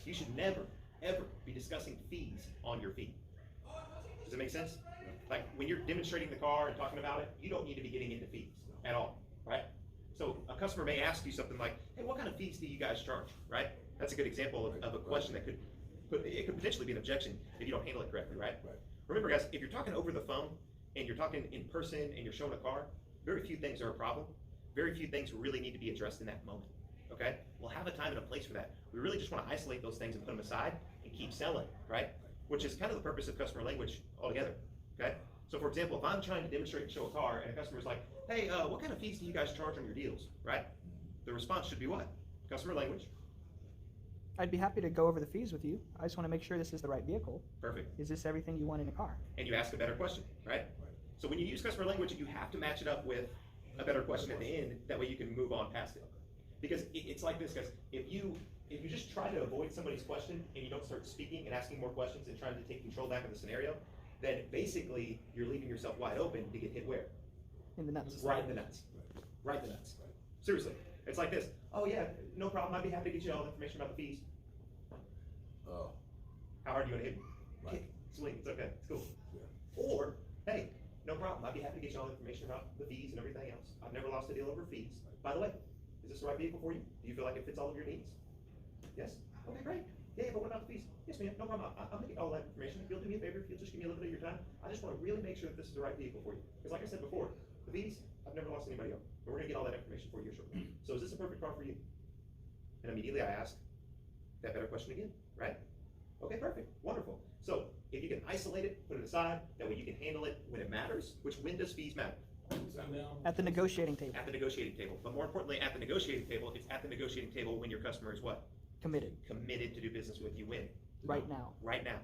You should never, ever be discussing fees on your feed. Does that make sense? Like when you're demonstrating the car and talking about it, you don't need to be getting into fees at all, right? So a customer may ask you something like, hey, what kind of fees do you guys charge, right? That's a good example of a question that it could potentially be an objection if you don't handle it correctly, right? Remember guys, if you're talking over the phone and you're talking in person and you're showing a car, very few things are a problem. Very few things really need to be addressed in that moment, okay? We'll have a time and a place for that. We really just want to isolate those things and put them aside and keep selling, right? Which is kind of the purpose of customer language altogether, okay? So for example, if I'm trying to demonstrate and show a car and a customer's like, hey, what kind of fees do you guys charge on your deals, right? The response should be what? Customer language. I'd be happy to go over the fees with you. I just want to make sure this is the right vehicle. Perfect. Is this everything you want in a car? And you ask a better question, right? So when you use customer language, you have to match it up with a better question at the end. That way you can move on past it. Because it's like this, guys. If you just try to avoid somebody's question and you don't start speaking and asking more questions and trying to take control back of the scenario, then basically you're leaving yourself wide open to get hit where? In the nuts. Right in the nuts. Right in the nuts. Seriously. It's like this. Oh yeah, no problem. I'd be happy to get you all the information about the fees. Oh. How hard do you want to hit me? Right. Swing. It's okay. It's cool. Yeah. Or, hey, no problem. I'd be happy to get you all the information about the fees and everything else. I've never lost a deal over fees. By the way, is this the right vehicle for you? Do you feel like it fits all of your needs? Yes? Okay, great. Yeah, but what about the fees? Yes, ma'am. No problem. I'll get all that information. If you'll do me a favor, if you'll just give me a little bit of your time, I just want to really make sure that this is the right vehicle for you. Because like I said before, the fees, I've never lost anybody over. But we're going to get all that information for you shortly. So is this a perfect car for you? And immediately I ask that better question again, right? Okay, perfect. Wonderful. So if you can isolate it, put it aside, that way you can handle it when it matters, which when does fees matter? At the negotiating table. At the negotiating table. But more importantly, at the negotiating table, it's at the negotiating table when your customer is what? Committed. Committed to do business with you when? Right now. Right now.